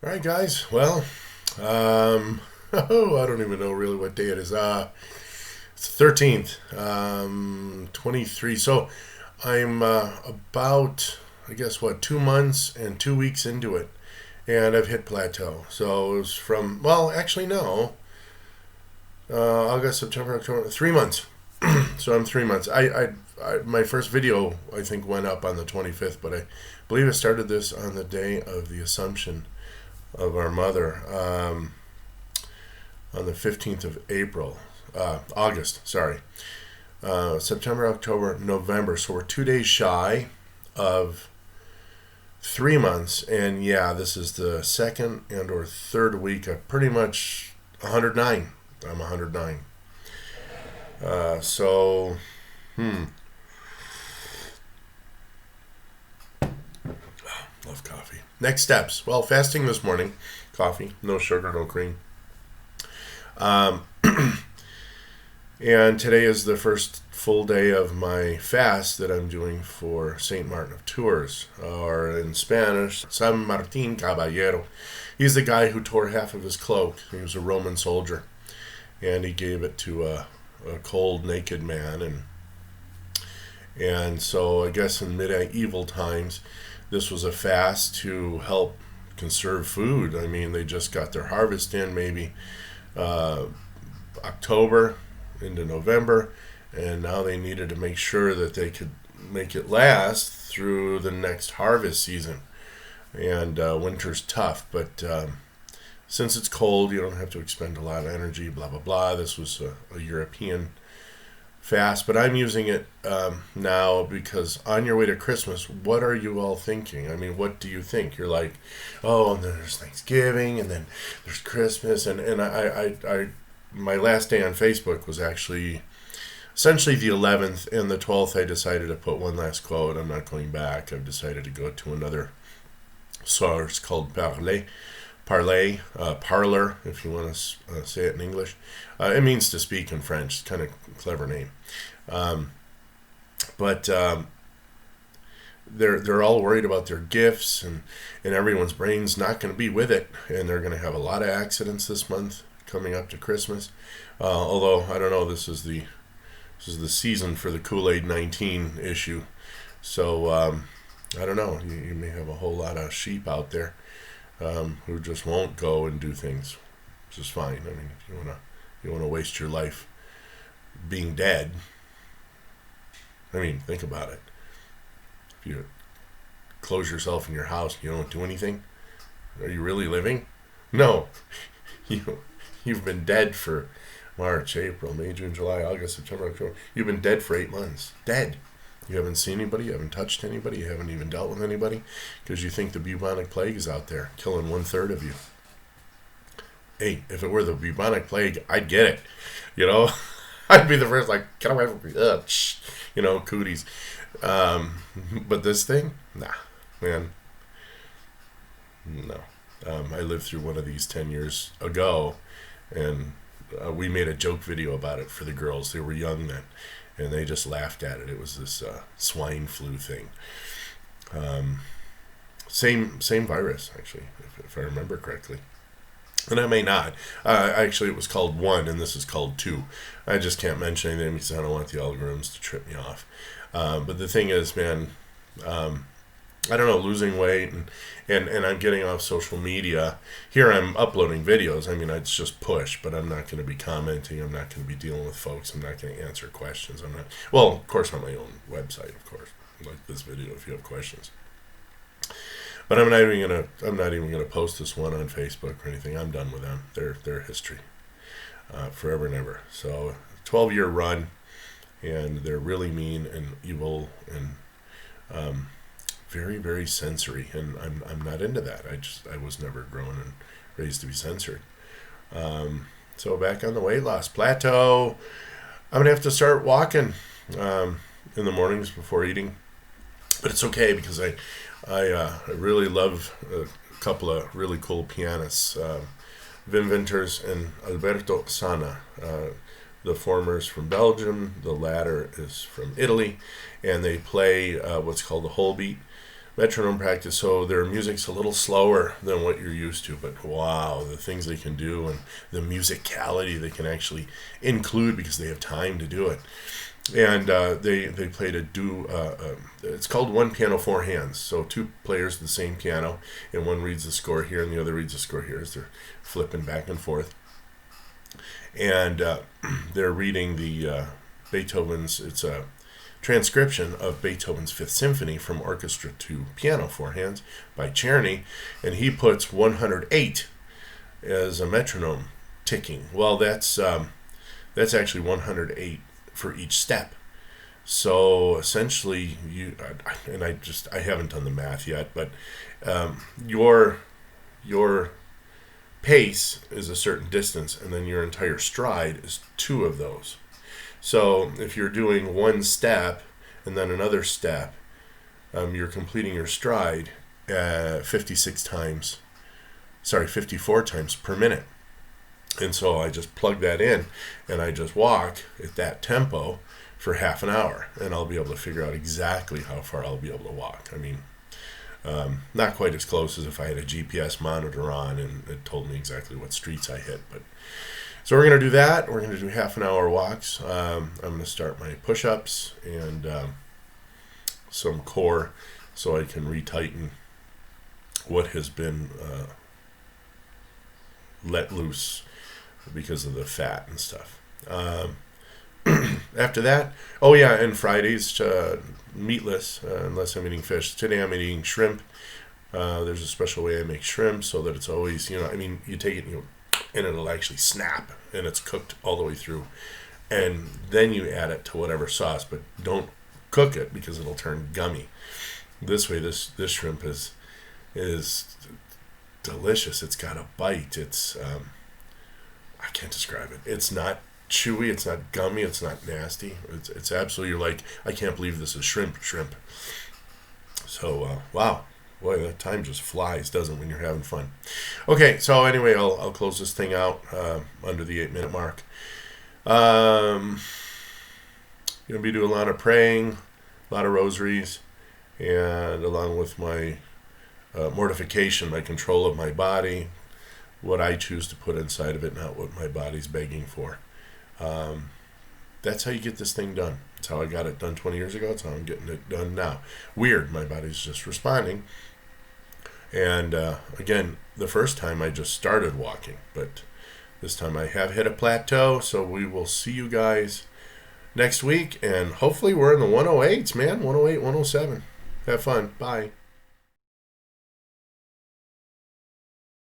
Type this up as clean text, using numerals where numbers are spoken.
All right, guys. Well, oh, I don't even know really what day it is. It's the 13th, 23. So I'm about, I guess, what, 2 months and 2 weeks into it. And I've hit plateau. So it was from, well, actually, no. August, September, October, 3 months. So I'm 3 months. My first video, I think, went up on the 25th, but I believe I started this on the day of the Assumption of our mother, on the 15th of August, sorry. September, October, November. So we're 2 days shy of 3 months. And yeah, this is the second and or third week of pretty much 109. I'm 109. So, love coffee. Next steps. Well, fasting this morning. Coffee, no sugar, no cream. Um, and today is the first full day of my fast that I'm doing for St. Martin of Tours, or in Spanish, San Martin Caballero. He's the guy who tore half of his cloak. He was a Roman soldier, and he gave it to a cold, naked man. And so I guess in medieval times, this was a fast to help conserve food. I mean, they just got their harvest in maybe uh, October into November, and now they needed to make sure that they could make it last through the next harvest season. And winter's tough, but since it's cold, you don't have to expend a lot of energy, blah, blah, blah. This was a European fast, but I'm using it now because on your way to Christmas, what are you all thinking? I mean, what do you think? You're like, oh, and then there's Thanksgiving, and then there's Christmas, and my last day on Facebook was actually essentially the 11th, and the 12th I decided to put one last quote. I'm not going back. I've decided to go to another source called Parler, if you want to say it in English. It means to speak in French. It's kind of a clever name. Um, but they're all worried about their gifts, and everyone's brain's not going to be with it, and they're going to have a lot of accidents this month coming up to Christmas. Although I don't know, this is the season for the Kool-Aid 19 issue, so I don't know. You may have a whole lot of sheep out there who just won't go and do things, which is fine. I mean, if you wanna waste your life being dead, I mean, think about it. If you close yourself in your house and you don't do anything, are you really living? No, you've been dead for March, April, May, June, July, August, September, October. You've been dead for 8 months. Dead. You haven't seen anybody, you haven't touched anybody, you haven't even dealt with anybody because you think the bubonic plague is out there killing 1/3 of you. Hey, if it were the bubonic plague, I'd get it. You know, I'd be the first, like, get away from me. Cooties. But this thing, nah, man, no. I lived through one of these 10 years ago, and we made a joke video about it for the girls. They were young then, and they just laughed at it. It was this swine flu thing. Um, same virus, actually, if I remember correctly. And I may not. Actually, it was called 1, and this is called 2. I just can't mention anything because I don't want the algorithms to trip me off. But the thing is, man, I don't know, losing weight, and I'm getting off social media. Here I'm uploading videos. I mean, it's just push, but I'm not going to be commenting. I'm not going to be dealing with folks. I'm not going to answer questions. I'm not. Well, of course, on my own website, of course, like this video, if you have questions. But I'm not even gonna post this one on Facebook or anything. I'm done with them. They're history, forever and ever. So 12-year run, and they're really mean and evil and very, very sensory, and I'm not into that. I was never grown and raised to be censored. So back on the weight loss plateau. I'm gonna have to start walking in the mornings before eating, but it's okay because I really love a couple of really cool pianists, Wim Winters and Alberto Sana. The former is from Belgium, the latter is from Italy, and they play what's called the whole beat, metronome practice, so their music's a little slower than what you're used to. But wow, the things they can do and the musicality they can actually include because they have time to do it. And they played a it's called one piano, four hands. So two players of the same piano, and one reads the score here and the other reads the score here as they're flipping back and forth. And they're reading the Beethoven's, it's a transcription of Beethoven's Fifth Symphony from orchestra to piano, four hands, by Czerny, and he puts 108 as a metronome ticking. Well, that's actually 108 for each step. So essentially, I haven't done the math yet, but your pace is a certain distance, and then your entire stride is two of those. So if you're doing one step and then another step, you're completing your stride 54 times per minute. And so I just plug that in, and I just walk at that tempo for half an hour, and I'll be able to figure out exactly how far I'll be able to walk. I mean, not quite as close as if I had a GPS monitor on and it told me exactly what streets I hit. But so we're going to do that. We're going to do half an hour walks. I'm going to start my push-ups and some core so I can retighten what has been let loose because of the fat and stuff. After that, oh yeah, and Fridays meatless unless I'm eating fish. Today I'm eating shrimp. There's a special way I make shrimp so that it's always, you take it and it'll actually snap, and it's cooked all the way through, and then you add it to whatever sauce, but don't cook it because it'll turn gummy. This way, this shrimp is delicious. It's got a bite. It's I can't describe it. It's not chewy. It's not gummy. It's not nasty. It's absolutely, you're like, I can't believe this is shrimp. So wow. Boy, that time just flies, doesn't it, when you're having fun. Okay, so anyway, I'll close this thing out under the 8-minute mark. Going to be doing a lot of praying, a lot of rosaries, and along with my mortification, my control of my body, what I choose to put inside of it, not what my body's begging for. That's how you get this thing done. That's how I got it done 20 years ago. That's how I'm getting it done now. Weird. My body's just responding. And again, the first time I just started walking, but this time I have hit a plateau. So we will see you guys next week. And hopefully we're in the 108s, man. 108, 107. Have fun. Bye.